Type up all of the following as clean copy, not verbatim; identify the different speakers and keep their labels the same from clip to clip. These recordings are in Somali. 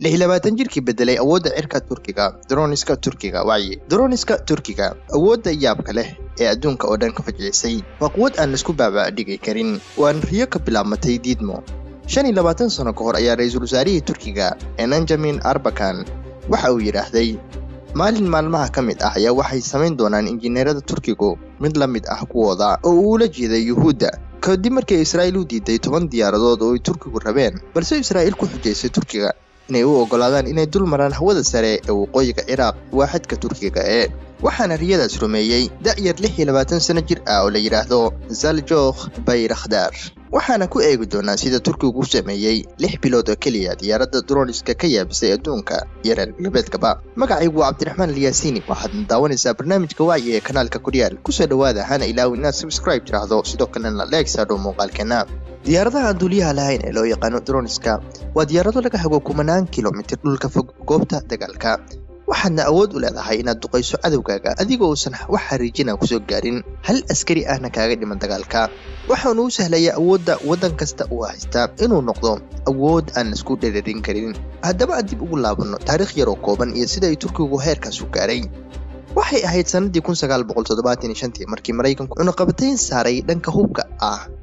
Speaker 1: لحلباتن جيركي بدلي أود عركة تركيا درونيسكا تركيا وعي درونيسكا تركيا أود يابك له أدونك أودان كفجلسي وقود أن نسكو بابا ديجي كرين وأن رياك بلا متي ديدمو 25 sano ka hor ayaa ra'iisul wasaarihii Turkiga Benjamin Erbakan waxa uu yiraahday maalin maalmaha kamid ah ayaa waxay sameyn doonaan injineerada Turkigu mid la mid ah kuwooda oo uu la jeeday Yuhuudda kadib markii Israa'iil u diiday 10 diyaaradood oo ay Turkigu rabeen balse Israa'iil ku xujeysay Turkiga inay u ogolaadaan inay dul maraan hawada sare ee waqooyiga Ciraaq waaxidka Turkiga waxaana riyadaas rumeeyay da'yar 26 sano jir ah oo la yiraahdo Zaljoh Bayrakhdar waxaana ku eegi doonaa sida Turkigu u sameeyay 6 bilood oo kaliya diyaaradda droniska ka yaabisay adduunka iyo reer galbeedkaba magacaygu waa Cabdiraxmaan Alyaasiini waxaad daawanaysaa barnaamijka wacyi ee kanaalka Koryaal ku soo dhawaada hana ilaawi inaad subscribe tiraahdo sidoo kalena like saaro muuqaalkeena diyaaradaha aan duuliyaha lahayn ee loo yaqaan droniska waa diyaarado laga hago kumanaan kiiloomitir dhulka fog goobta dagaalka waxaadna awood u leedahay inaad duqayso cadowgaaga adigoo uusan wax xariijina ku soo gaarin hal askari ahna kaaga dhiman dagaalka waxaanu u sahlayaa awoodda waddan kasta uu haysta inuu noqdo awood aan isku dheereerin karin haddaba aan dib ugu laabano taariikh yar oo kooban iyo sida ay Turkigu heerkaas u gaaray waxay ahayd sanadii 1975 markii Mareykanku cunaqabatayn saaray dhanka hubka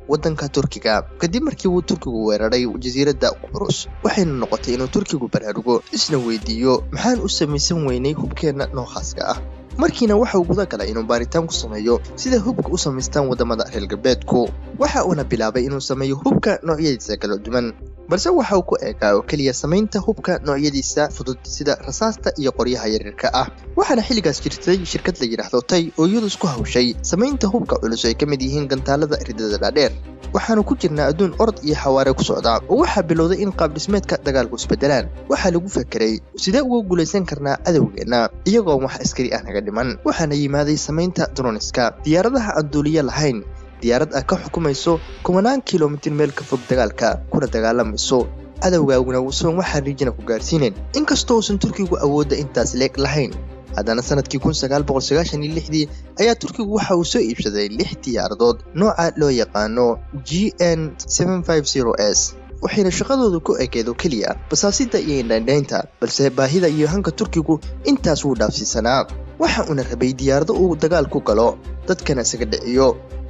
Speaker 1: waddanka Turkiga kadib markii uu Turkigu weeraray jasiiradda Qubrus waxayna noqotay inuu Turkigu baraarugo isna weydiiyo maxaan u samaysan weynay hubkeena noocaska markiina waxa uu guda galay inuu baaritaan ku sameeyo sida hubka u samaystaan wadamada reer galbeedku waxa uu bilaabay inuu sameeyo hubka noocyadiisa kala duwan balse waxa uu ku eegaa oo kaliya samaynta hubka noocyadiisa fudud sida rasaasta iyo qoryaha yaryarka waxaana xilligaas jirtay shirkad la yiraahdo Tay oo iyadu isku hawshay samaynta hubka culus ay kamid yihiin gantaalada ridada dhaadheer waxaanu ku jirnaa adduun orod iyo xawaare ku socda oo waxa bilowday in qaab dhismeedka dagaalku isbedelaan waxa lagu fakiray sidee ugu guuleysan karnaa cadowgeena iyagoo wax askari ah naga dhiman waxaana yimaaday samaynta droniska diyaaradaha aan duuliye lahayn diyaarad ka xukumayso kumanaan kiiloomitir meel ka fog dagaalka kuna dagaalamayso cadowgaaguna uusan wax xariijina ku gaarsiineen inkastoo uusan Turkigu awoodda intaas leeg lahayn haddana sanadkii 1996 ayaa Turkigu waxa uu soo iibsaday 6 diyaaradood nooca loo yaqaano GN750S waxayna shaqadoodu ku ekeedo kaliya basaasida iyo indhaynta balse baahida iyo hanka Turkigu intaas uu dhaafsiisanaa waxa uu rabay diyaarado uu dagaal ku galo dadkana isaga dhiciyo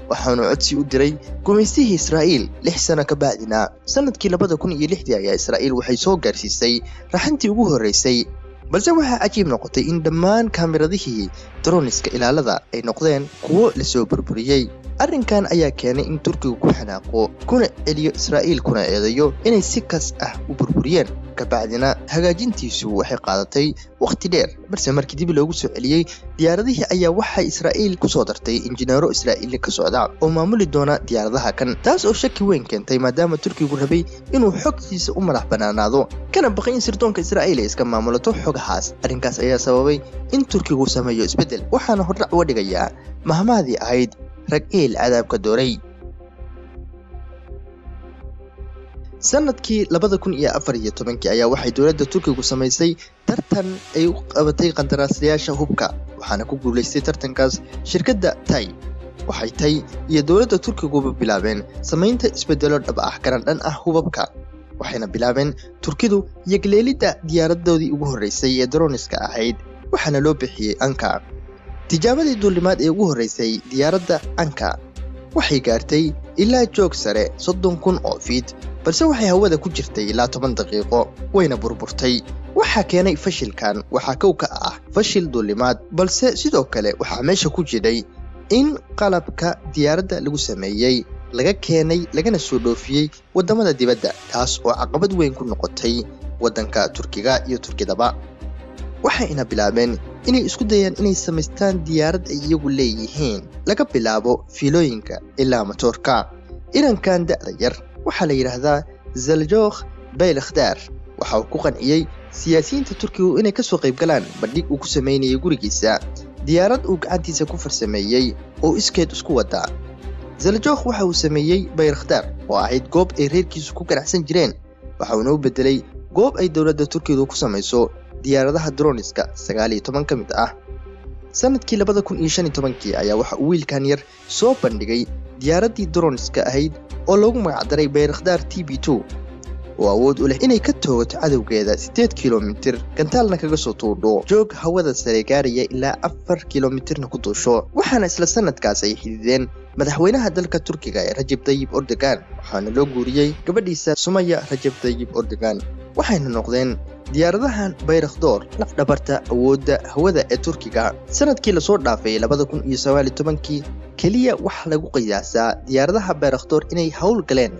Speaker 1: waxaanu codsi u diray gumeystihii Israa'iil 6 sano ka bacdina sanadkii 2006 ayaa Israa'iil waxay soo gaarsiisay raxantii ugu horeysay balse waxa cajiib noqotay in dhammaan kaameradihii droniska ilaalada ay noqdeen kuwo la soo burburiyay arrinkan ayaa keenay in Turkigu ku xanaaqo kuna celiyo Israa'iil kuna eedayo inay si kas u burburiyeen ka bacdina hagaajintiisu waxay qaadatay waqti dheer balse markii dib loogu soo celiyay diyaaradihii ayaa waxa Israa'iil ku soo dartay injineero Israa'iil ka socda oo maamuli doona diyaaradaha kan taas oo shaki weyn keentay maadaama Turkigu rabay inuu xogtiisa u madax banaanaado kana baqay in sirdoonka Israa'iil iska maamulato xogahaas arrinkaas ayaa sababay in Turkigu sameeyo isbedel waxaana horrac u dhigayaa mahmaadii ahayd rag cadaabka dooray sanadkii 2014 ayaa waxay dawladda Turkigu samaysay tartan ay u qabatay qandaraaslayaasha hubka waxaana ku guuleystay tartankaas shirkadda Tay waxay Tay iyo dawladda Turkigu bilaabeen samaynta isbedelo dhab garan dhan hubabka waxayna bilaabeen Turkidu yagleelida diyaaradoodii ugu horeysay ee droniska ahayd waxaana loo bixiyay Anka tijaabadii duulimaad ee ugu horeysay diyaaradda Anka waxay gaartay ilaa joog sare 30,000 oo feet balse waxay hawada ku jirtay ilaa 10 daqiiqo wayna burburtay waxa keenay fashilkan waxa ka fashil duulimaad balse sidoo kale waxa meesha ku jiray in qalabka diyaaradda lagu sameeyay laga keenay lagana soo dhoofiyay wadamada dibadda taas oo caqabad weyn ku noqotay waddanka Turkiga iyo Turkidaba waxayna bilaabeen inay isku dayaan inay samaystaan diyaarad ay iyagu leeyihiin laga bilaabo fiilooyinka ilaa matoorka irankan da'da yar waxa la yiraahdaa Zaljoh Bayrakhdar waxa uu ku qanciyay siyaasiyiinta Turkiga inay ka soo qayb galaan bandhig uu ku sameeyay gurigiisa diyaarad uu gacantiisa ku farsameeyay oo iskeed isku wada Zaljoh waxa uu sameeyay Bayrakhdar oo ahayd goob ay reerkiisu ku ganacsan jireen waxa uu u bedelay goob ay dawladda Turkiga ku samayso diyaaradaha droniska 19 ka mid sanadkii 2015 ayaa waxa uu wiilkan yar soo bandhigay diyaaraddii droniska ahayd oo lagu magac daray Bayrakhdar TB2 oo awood u leh inay ka toogato cadowgeeda 8 kilomitir gantaalna kaga soo tuurdho joog hawada sare gaaraya ilaa 4 kilomitirna ku duusho waxaana isla sanadkaas ay xidideen madaxweynaha dalka Turkiga ee Recep Tayyip Erdogan waxaana loo guuriyay gabadhiisa Sumaya Recep Tayyip Erdogan waxayna noqdeen diyaaradahan Bayraktar laf dhabarta awoodda hawada ee Turkiga sanadkii la soo dhaafay 2019 kaliya wax lagu qiyaasaa diyaaradaha Bayraktar inay hawl galeen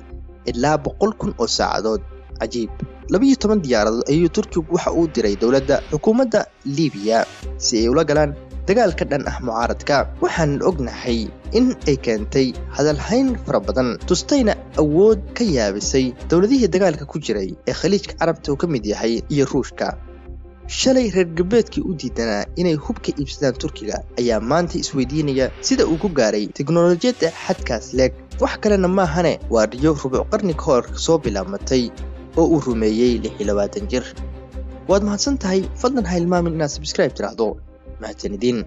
Speaker 1: ilaa 100,000 oo saacadood cajiib 12 diyaaradood ayuu Turkigu waxa uu diray dawladda xukuumadda Liibiya si ay ula galaan dagaalka dhan ah mucaaradka waxaan ognahay in ay keentay hadal hayn fara badan tustayna awood ka yaabisay dawladihii dagaalka ku jiray ee khaliijka carabta oo ka mid yahay iyo Ruushka shalay reer galbeedkii u diidanaa inay hubka iibsadaan Turkiga ayaa maanta isweydiinaya sida uu ku gaaray tiknoolajiyadda xadkaas leeg wax kalena ma ahane waa riyo rubuc qarni ka hor soo bilaabatay oo uu rumeeyay 26 jir waad mahadsan tahay fadlan ha ilmaamin inaad subscribe tiraahdo mahadsanidin